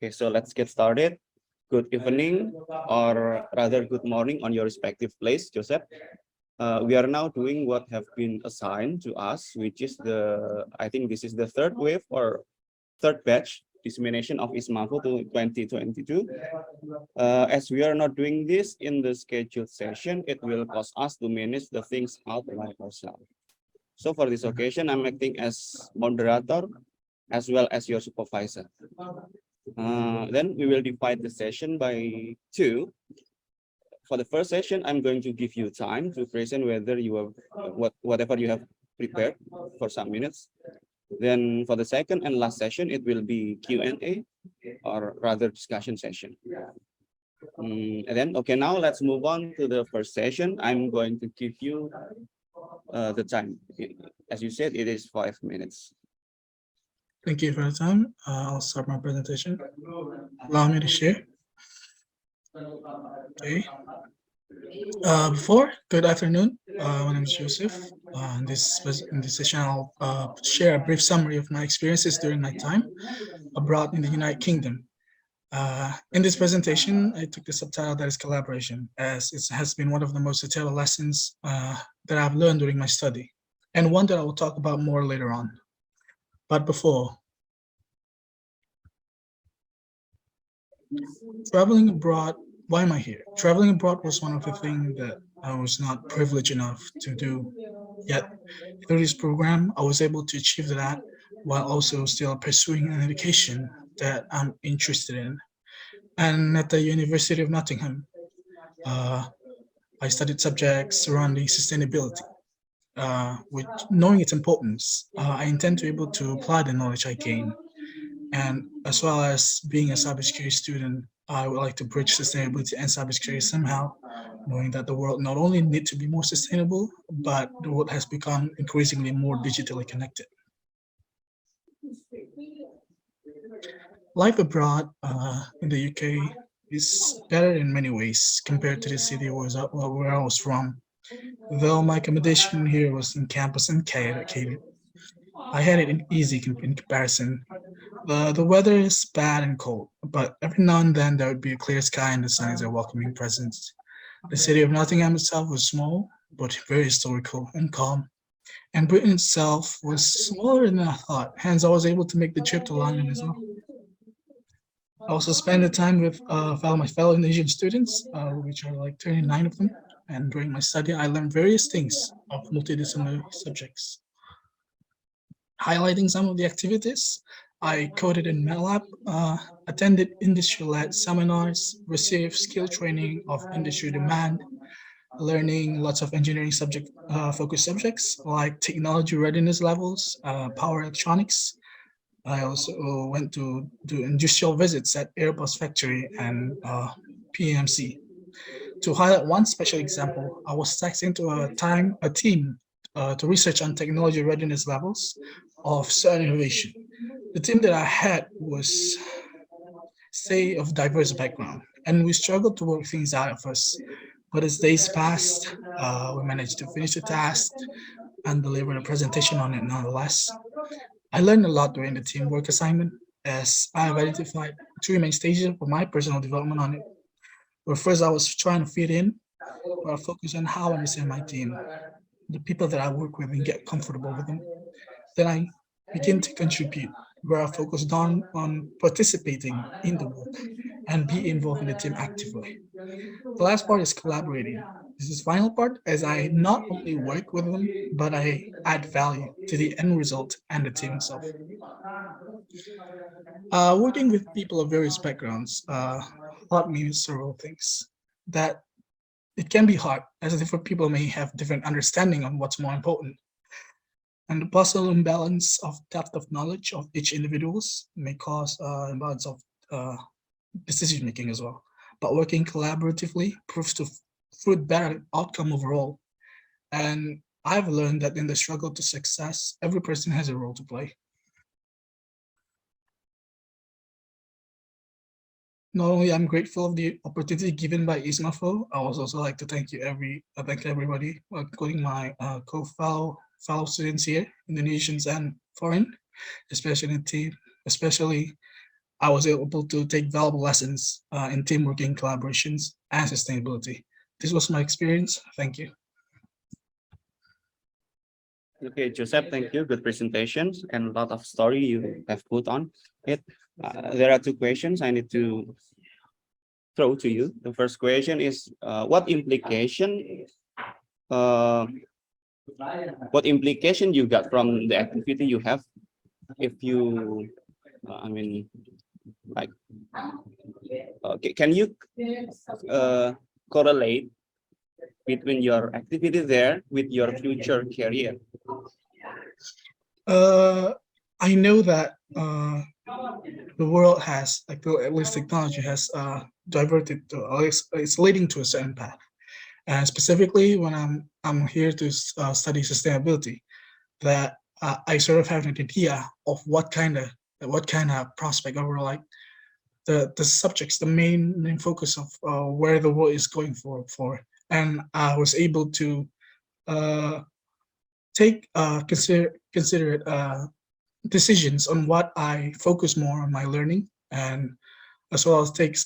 Okay, so let's get started. Good evening, or rather good morning on your respective place, Joseph. We are now doing what have been assigned to us, which is I think this is the third wave or third batch dissemination of IISMAVO to 2022. As we are not doing this in the scheduled session, it will cost us to manage the things out by ourselves. So for this occasion, I'm acting as moderator as well as your supervisor. Then we will divide the session by two. For the first session, I'm going to give you time to present whether you have whatever you have prepared for some minutes. Then for the second and last session, it will be Q&A or rather discussion session. And then, okay, now let's move on to the first session. I'm going to give you the time. As you said, it is 5 minutes. Thank you for the time. I'll start my presentation. Allow me to share. Okay. Good afternoon. My name is Joseph. In this session, I'll share a brief summary of my experiences during my time abroad in the United Kingdom. In this presentation, I took the subtitle that is collaboration, as it has been one of the most detailed lessons that I've learned during my study, and one that I will talk about more later on. But before, traveling abroad, why am I here? Traveling abroad was one of the things that I was not privileged enough to do. Yet, through this program, I was able to achieve that while also still pursuing an education that I'm interested in. And at the University of Nottingham, I studied subjects surrounding sustainability. With knowing its importance, I intend to be able to apply the knowledge I gain. And as well as being a cybersecurity student, I would like to bridge sustainability and cybersecurity somehow, knowing that the world not only needs to be more sustainable, but the world has become increasingly more digitally connected. Life abroad in the UK is better in many ways compared to the city where I was from. Though my accommodation here was in campus and catered, I had it easy in comparison. The weather is bad and cold, but every now and then there would be a clear sky and the sun is a welcoming presence. The city of Nottingham itself was small, but very historical and calm. And Britain itself was smaller than I thought, hence I was able to make the trip to London as well. I also spent the time with my fellow Indonesian students, which are like 39 of them. And during my study, I learned various things of multidisciplinary subjects. Highlighting some of the activities, I coded in MATLAB, attended industry-led seminars, received skill training of industry demand, learning lots of engineering focused subjects like technology readiness levels, power electronics. I also went to do industrial visits at Airbus factory and PMC. To highlight one special example, I was tasked into a team to research on technology readiness levels of certain innovation. The team that I had was, say, of diverse background, and we struggled to work things out at first. But as days passed, we managed to finish the task and deliver a presentation on it nonetheless. I learned a lot during the teamwork assignment, as I have identified 3 main stages for my personal development on it. Where first I was trying to fit in, where I focused on how I understand my team, the people that I work with, and get comfortable with them. Then I begin to contribute, where I focused on participating in the work and be involved in the team actively. The last part is collaborating. This is the final part, as I not only work with them, but I add value to the end result and the team itself. Working with people of various backgrounds taught me several things. That it can be hard, as different people may have different understanding on what's more important. And the possible imbalance of depth of knowledge of each individuals may cause imbalance of decision making as well. But working collaboratively proves to fruit better outcome overall. And I've learned that in the struggle to success, every person has a role to play. Not only I'm grateful of the opportunity given by IISMAVO, I would also like to thank everybody, including my fellow students here, Indonesians and foreign, especially in the team. Especially, I was able to take valuable lessons in teamwork and collaborations and sustainability. This was my experience. Thank you. Okay, Joseph, thank you. Good presentations and a lot of story you have put on it. There are two questions I need to throw to you. The first question is, what implication you got from the activity you have if you, I mean, like, can you correlate between your activity there with your future career? I know that the world has, like, at least technology has diverted to, or it's leading to a certain path. And specifically, when I'm here to study sustainability, that I sort of have an idea of what kind of prospect, or like the subjects, the main focus of where the world is going for, and I was able to take considerate decisions on what I focus more on my learning, and as well as takes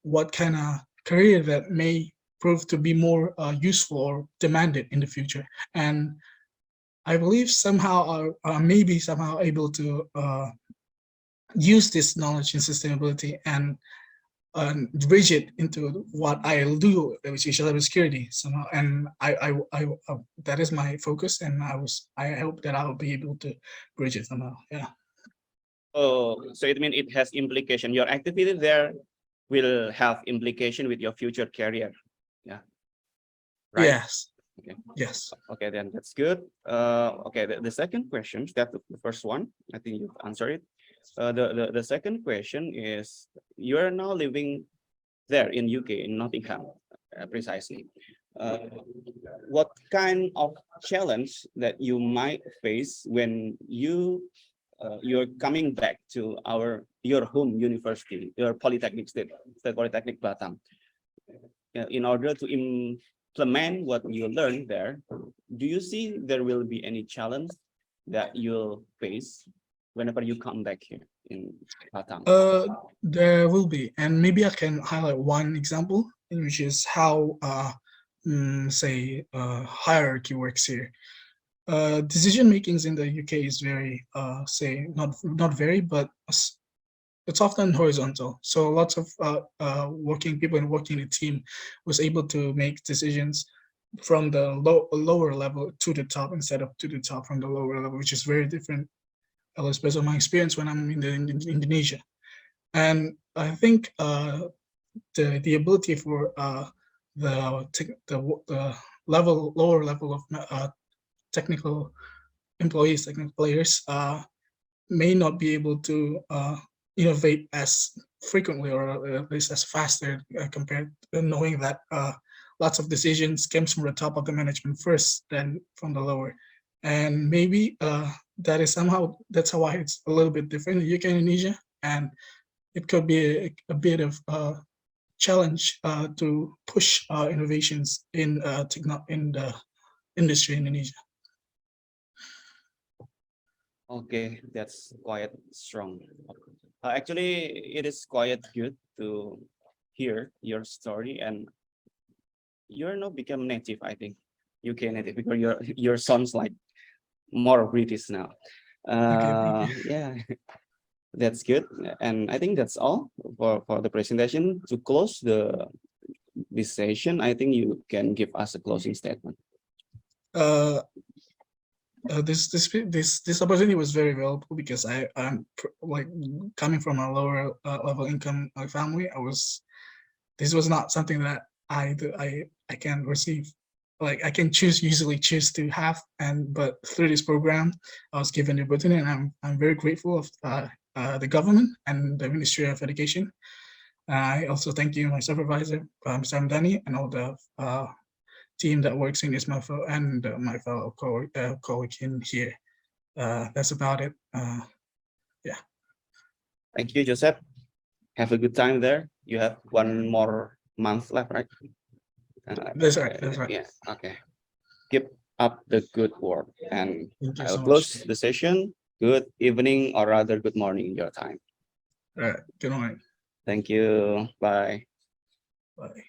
what kind of career that may prove to be more useful or demanded in the future. And I believe somehow, maybe somehow able to use this knowledge in sustainability and bridge it into what I'll do, which is cybersecurity somehow. And I that is my focus, and I hope that I'll be able to bridge it somehow. Yeah. Oh, so it means it has implication. Your activity there will have implication with your future career. Yeah. Right. Yes. Okay. Yes. Okay, then that's good. Okay, the second question, that's the first one. I think you've answered it. The second question is, you are now living there in UK, in Nottingham, precisely. What kind of challenge that you might face when you're coming back to your home university, your Polytechnic State Polytechnic Batam, in order to implement what you learned there? Do you see there will be any challenge that you'll face whenever you come back here in Batam? There will be, and maybe I can highlight one example, which is how say hierarchy works here. Decision makings in the UK is very say not very, but it's often horizontal. So lots of working people and working in a team was able to make decisions from the lower level to the top, instead of to the top from the lower level, which is very different, at least based on my experience when I'm in Indonesia. And I think the ability for the lower level of technical employees, technical players, may not be able to innovate as frequently, or at least as faster, compared to knowing that lots of decisions came from the top of the management first, then from the lower. And maybe that is somehow, that's why it's a little bit different in the UK and Indonesia, and it could be a bit of a challenge to push innovations in the industry in Indonesia. Okay, that's quite strong. Actually, it is quite good to hear your story, and you're not become native, I think, UK native, because your sounds like more British now. Okay, yeah, that's good. And I think that's all for the presentation. To close this session, I think you can give us a closing statement. This opportunity was very valuable, because I'm like coming from a lower level income family. This was not something that I can receive, like I can usually choose to have, but through this program I was given the opportunity, and I'm very grateful of the government and the Ministry of Education. I also thank you, my supervisor, Mr. Hamdani, and all the team that works in IISMAVO, and my fellow colleague in here. That's about it. Yeah. Thank you, Joseph. Have a good time there. You have 1 more month left, right? That's right. That's right. Yeah. Okay. Keep up the good work, and Thank you I'll so close much. the session. Good evening, or rather good morning in your time. Good morning. Thank you. Bye. Bye.